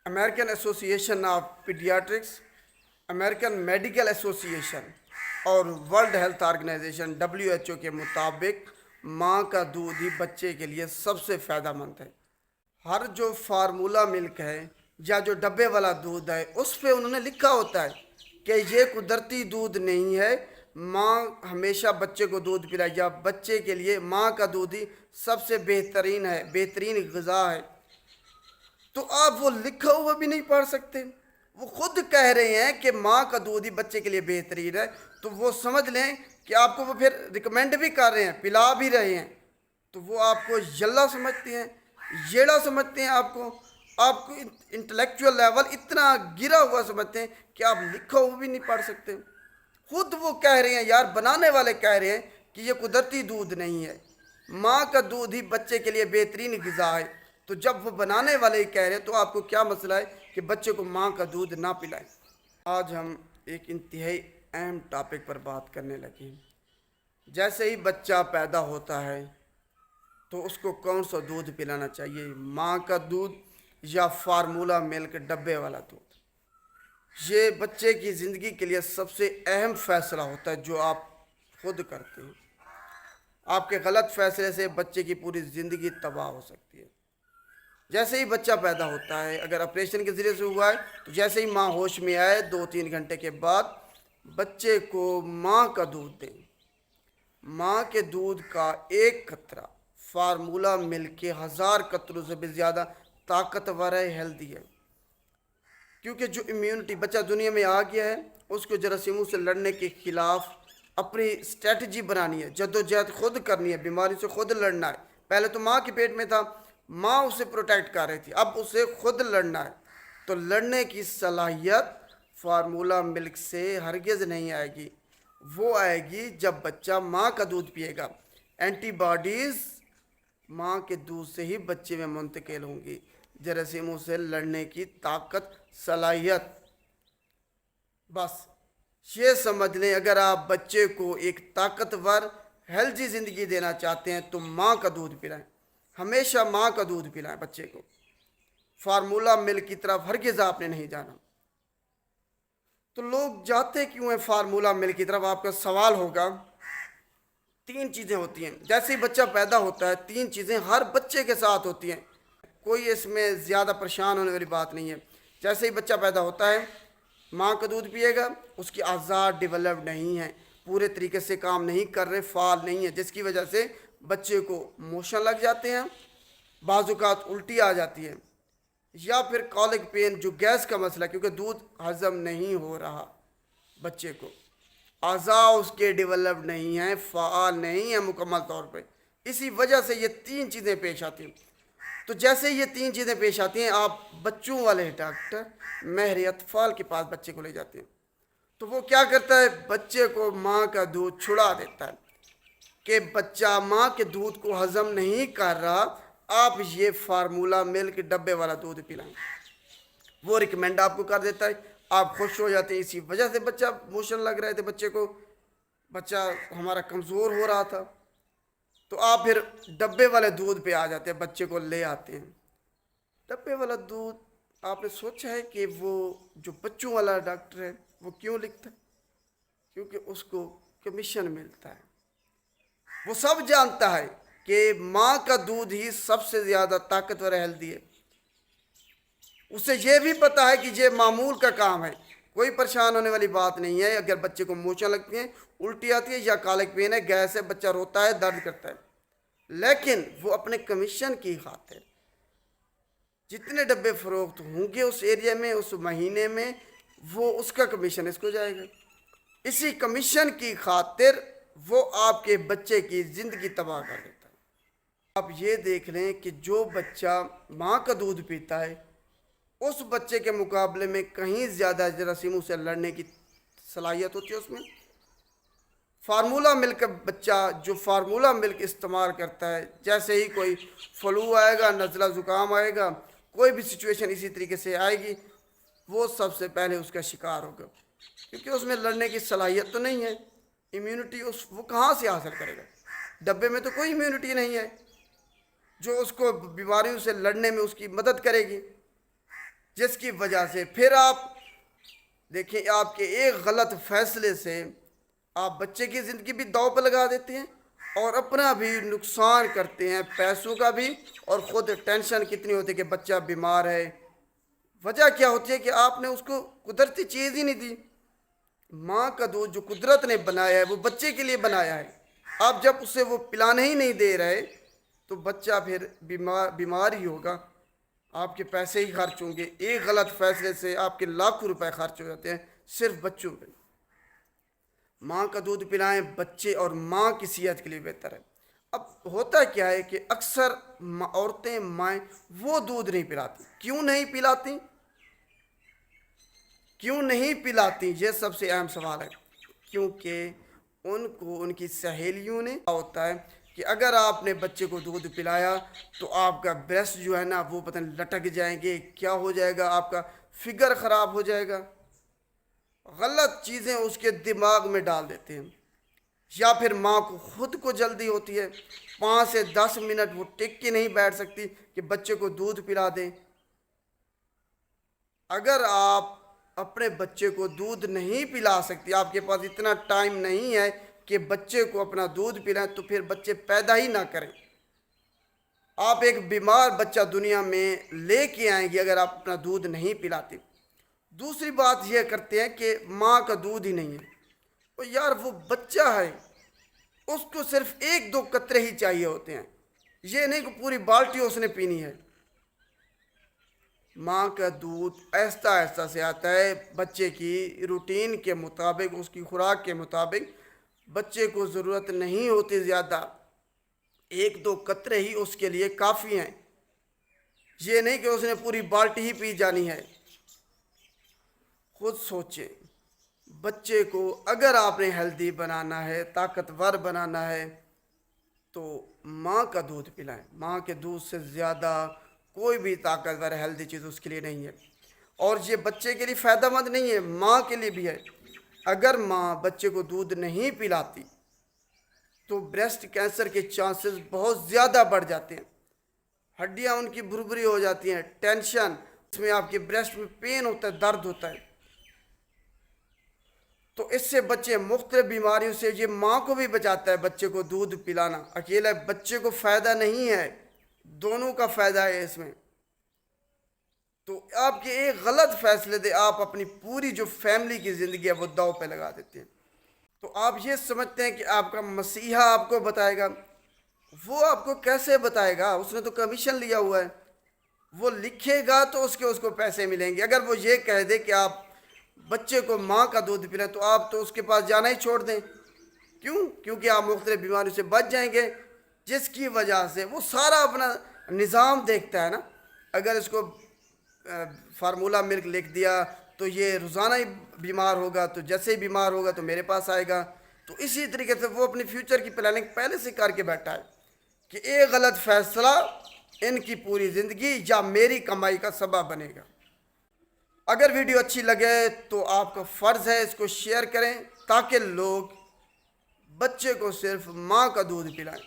American association of paediatrics, American medical association اور world health organization WHO کے مطابق ماں کا دودھ ہی بچے کے لیے سب سے فائدہ مند ہے۔ ہر جو فارمولا ملک ہے یا جو ڈبے والا دودھ ہے اس پہ انہوں نے لکھا ہوتا ہے کہ یہ قدرتی دودھ نہیں ہے، ماں ہمیشہ بچے کو دودھ پلائے، یا بچے کے لیے ماں کا دودھ ہی سب سے بہترین ہے، بہترین غذا ہے۔ تو آپ وہ لکھا ہوا بھی نہیں پڑھ سکتے، وہ خود کہہ رہے ہیں کہ ماں کا دودھ ہی بچے کے لیے بہترین ہے، تو وہ سمجھ لیں کہ آپ کو وہ پھر ریکمینڈ بھی کر رہے ہیں، پلا بھی رہے ہیں، تو وہ آپ کو یلا سمجھتے ہیں، یڑا سمجھتے ہیں، آپ کو انٹلیکچوئل لیول اتنا گرا ہوا سمجھتے ہیں کہ آپ لکھا ہوا بھی نہیں پڑھ سکتے۔ خود وہ کہہ رہے ہیں، یار بنانے والے کہہ رہے ہیں کہ یہ قدرتی دودھ نہیں ہے، ماں کا دودھ ہی بچے کے لیے بہترین غذا ہے۔ تو جب وہ بنانے والے ہی کہہ رہے ہیں تو آپ کو کیا مسئلہ ہے کہ بچے کو ماں کا دودھ نہ پلائیں۔ آج ہم ایک انتہائی اہم ٹاپک پر بات کرنے لگے ہیں۔ جیسے ہی بچہ پیدا ہوتا ہے تو اس کو کون سا دودھ پلانا چاہیے، ماں کا دودھ یا فارمولا ملک ڈبے والا دودھ؟ یہ بچے کی زندگی کے لیے سب سے اہم فیصلہ ہوتا ہے جو آپ خود کرتے ہیں۔ آپ کے غلط فیصلے سے بچے کی پوری زندگی تباہ ہو سکتی ہے۔ جیسے ہی بچہ پیدا ہوتا ہے، اگر آپریشن کے ذریعے سے ہوا ہے تو جیسے ہی ماں ہوش میں آئے 2-3 گھنٹے کے بعد بچے کو ماں کا دودھ دیں۔ ماں کے دودھ کا ایک قطرہ فارمولا ملک کے 1000 قطروں سے بھی زیادہ طاقتور ہے، ہیلدی ہے۔ کیونکہ جو امیونٹی بچہ دنیا میں آ گیا ہے اس کو جراثیموں سے لڑنے کے خلاف اپنی اسٹریٹجی بنانی ہے، جدوجہد خود کرنی ہے، بیماری سے خود لڑنا ہے۔ پہلے تو ماں کے پیٹ میں تھا، ماں اسے پروٹیکٹ کر رہی تھی، اب اسے خود لڑنا ہے۔ تو لڑنے کی صلاحیت فارمولا ملک سے ہرگز نہیں آئے گی، وہ آئے گی جب بچہ ماں کا دودھ پیے گا۔ اینٹی باڈیز ماں کے دودھ سے ہی بچے میں منتقل ہوں گی، جراثیموں سے لڑنے کی طاقت، صلاحیت۔ بس یہ سمجھ لیں، اگر آپ بچے کو ایک طاقتور ہیلتھی زندگی دینا چاہتے ہیں تو ماں کا دودھ پلائیں، ہمیشہ ماں کا دودھ پلائیں بچے کو، فارمولا ملک کی طرف ہرگز آپ نے نہیں جانا۔ تو لوگ جاتے کیوں ہیں فارمولا ملک کی طرف؟ آپ کا سوال ہوگا۔ 3 چیزیں ہوتی ہیں جیسے ہی بچہ پیدا ہوتا ہے، 3 چیزیں ہر بچے کے ساتھ ہوتی ہیں، کوئی اس میں زیادہ پریشان ہونے والی بات نہیں ہے۔ جیسے ہی بچہ پیدا ہوتا ہے ماں کا دودھ پیے گا، اس کی اعضاء ڈیولپ نہیں ہیں، پورے طریقے سے کام نہیں کر رہے، فعال نہیں ہیں، جس کی وجہ سے بچے کو موشن لگ جاتے ہیں، بعض اوقات الٹی آ جاتی ہے، یا پھر کالک پین جو گیس کا مسئلہ، کیونکہ دودھ ہضم نہیں ہو رہا بچے کو، اعضاء اس کے ڈیولپ نہیں ہیں، فعال نہیں ہیں مکمل طور پہ، اسی وجہ سے یہ 3 چیزیں پیش آتی ہیں۔ تو جیسے یہ 3 چیزیں پیش آتی ہیں، آپ بچوں والے ڈاکٹر ماہر اطفال کے پاس بچے کو لے جاتے ہیں، تو وہ کیا کرتا ہے؟ بچے کو ماں کا دودھ چھڑا دیتا ہے کہ بچہ ماں کے دودھ کو ہضم نہیں کر رہا، آپ یہ فارمولا ملک ڈبے والا دودھ پلائیں۔ وہ ریکمینڈ آپ کو کر دیتا ہے، آپ خوش ہو جاتے ہیں، اسی وجہ سے بچہ موشن لگ رہے تھے، بچے کو، بچہ ہمارا کمزور ہو رہا تھا، تو آپ پھر ڈبے والے دودھ پہ آ جاتے ہیں، بچے کو لے آتے ہیں۔ ڈبے والا دودھ آپ نے سوچا ہے کہ وہ جو بچوں والا ڈاکٹر ہے وہ کیوں لکھتا ہے؟ کیونکہ اس کو کمیشن ملتا ہے۔ وہ سب جانتا ہے کہ ماں کا دودھ ہی سب سے زیادہ طاقتور ہیلدی ہے، اسے یہ بھی پتا ہے کہ یہ معمول کا کام ہے، کوئی پریشان ہونے والی بات نہیں ہے۔ اگر بچے کو موچن لگتی ہیں، الٹی آتی ہے یا کالک پین ہے، گیس ہے، بچہ روتا ہے، درد کرتا ہے، لیکن وہ اپنے کمیشن کی خاطر جتنے ڈبے فروخت ہوں گے اس ایریا میں اس مہینے میں، وہ اس کا کمیشن اس کو جائے گا، اسی کمیشن کی خاطر وہ آپ کے بچے کی زندگی تباہ کر دیتا ہے۔ آپ یہ دیکھ لیں کہ جو بچہ ماں کا دودھ پیتا ہے اس بچے کے مقابلے میں کہیں زیادہ جراثیموں سے لڑنے کی صلاحیت ہوتی ہے اس میں۔ فارمولا ملک کا بچہ جو فارمولا ملک استعمال کرتا ہے، جیسے ہی کوئی فلو آئے گا، نزلہ زکام آئے گا، کوئی بھی سچویشن اسی طریقے سے آئے گی، وہ سب سے پہلے اس کا شکار ہوگا، کیونکہ اس میں لڑنے کی صلاحیت تو نہیں ہے، امیونٹی وہ کہاں سے حاصل کرے گا؟ ڈبے میں تو کوئی امیونٹی نہیں ہے جو اس کو بیماریوں سے لڑنے میں اس کی مدد کرے گی۔ جس کی وجہ سے پھر آپ دیکھیں آپ کے ایک غلط فیصلے سے آپ بچے کی زندگی بھی داؤ پہ لگا دیتے ہیں اور اپنا بھی نقصان کرتے ہیں، پیسوں کا بھی، اور خود ٹینشن کتنی ہوتی ہے کہ بچہ بیمار ہے۔ وجہ کیا ہوتی ہے کہ آپ نے اس کو قدرتی چیز ہی نہیں دی۔ ماں کا دودھ جو قدرت نے بنایا ہے وہ بچے کے لیے بنایا ہے، آپ جب اسے وہ پلانے ہی نہیں دے رہے تو بچہ پھر بیمار ہی ہوگا، آپ کے پیسے ہی خرچ ہوں گے۔ ایک غلط فیصلے سے آپ کے لاکھوں روپے خرچ ہو جاتے ہیں صرف بچوں پہ۔ ماں کا دودھ پلائیں، بچے اور ماں کی صحت کے لیے بہتر ہے۔ اب ہوتا کیا ہے کہ اکثر عورتیں، مائیں وہ دودھ نہیں پلاتی۔ کیوں نہیں پلاتی؟ کیوں نہیں پلاتی؟ یہ سب سے اہم سوال ہے۔ کیونکہ ان کو ان کی سہیلیوں نے ہوتا ہے کہ اگر آپ نے بچے کو دودھ پلایا تو آپ کا بریسٹ جو ہے نا وہ پتہ نہیں لٹک جائیں گے، کیا ہو جائے گا، آپ کا فگر خراب ہو جائے گا۔ غلط چیزیں اس کے دماغ میں ڈال دیتے ہیں۔ یا پھر ماں کو خود کو جلدی ہوتی ہے، 5 سے 10 منٹ وہ ٹک کے نہیں بیٹھ سکتی کہ بچے کو دودھ پلا دیں۔ اگر آپ اپنے بچے کو دودھ نہیں پلا سکتی، آپ کے پاس اتنا ٹائم نہیں ہے کہ بچے کو اپنا دودھ پلائیں، تو پھر بچے پیدا ہی نہ کریں۔ آپ ایک بیمار بچہ دنیا میں لے کے آئیں گے اگر آپ اپنا دودھ نہیں پلاتے۔ دوسری بات یہ کرتے ہیں کہ ماں کا دودھ ہی نہیں ہے، اور یار وہ بچہ ہے، اس کو صرف 1-2 قطرے ہی چاہیے ہوتے ہیں، یہ نہیں کہ پوری بالٹی اس نے پینی ہے۔ ماں کا دودھ آہستہ آہستہ سے آتا ہے، بچے کی روٹین کے مطابق، اس کی خوراک کے مطابق۔ بچے کو ضرورت نہیں ہوتی زیادہ، 1-2 قطرے ہی اس کے لیے کافی ہیں، یہ نہیں کہ اس نے پوری بالٹی ہی پی جانی ہے۔ خود سوچیں، بچے کو اگر آپ نے ہیلدی بنانا ہے، طاقتور بنانا ہے، تو ماں کا دودھ پلائیں۔ ماں کے دودھ سے زیادہ کوئی بھی طاقتور ہیلدی چیز اس کے لیے نہیں ہے، اور یہ بچے کے لیے فائدہ مند نہیں ہے، ماں کے لیے بھی ہے۔ اگر ماں بچے کو دودھ نہیں پلاتی تو بریسٹ کینسر کے چانسز بہت زیادہ بڑھ جاتے ہیں، ہڈیاں ان کی بھربھری ہو جاتی ہیں، ٹینشن، اس میں آپ کے بریسٹ میں پین ہوتا ہے، درد ہوتا ہے۔ تو اس سے بچے مختلف بیماریوں سے، یہ ماں کو بھی بچاتا ہے بچے کو دودھ پلانا، اکیلا بچے کو فائدہ نہیں ہے، دونوں کا فائدہ ہے اس میں۔ تو آپ کے ایک غلط فیصلے دے آپ اپنی پوری جو فیملی کی زندگی ہے وہ داؤ پہ لگا دیتے ہیں۔ تو آپ یہ سمجھتے ہیں کہ آپ کا مسیحا آپ کو بتائے گا، وہ آپ کو کیسے بتائے گا؟ اس نے تو کمیشن لیا ہوا ہے، وہ لکھے گا تو اس کو پیسے ملیں گے۔ اگر وہ یہ کہہ دے کہ آپ بچے کو ماں کا دودھ پلائیں تو آپ تو اس کے پاس جانا ہی چھوڑ دیں۔ کیوں؟ کیونکہ آپ مختلف بیماریوں سے بچ جائیں گے، جس کی وجہ سے وہ سارا اپنا نظام دیکھتا ہے نا۔ اگر اس کو فارمولا ملک لکھ دیا تو یہ روزانہ ہی بیمار ہوگا، تو جیسے ہی بیمار ہوگا تو میرے پاس آئے گا۔ تو اسی طریقے سے وہ اپنی فیوچر کی پلاننگ پہلے سے کر کے بیٹھا ہے کہ ایک غلط فیصلہ ان کی پوری زندگی یا میری کمائی کا سبب بنے گا۔ اگر ویڈیو اچھی لگے تو آپ کا فرض ہے اس کو شیئر کریں تاکہ لوگ بچے کو صرف ماں کا دودھ پلائیں۔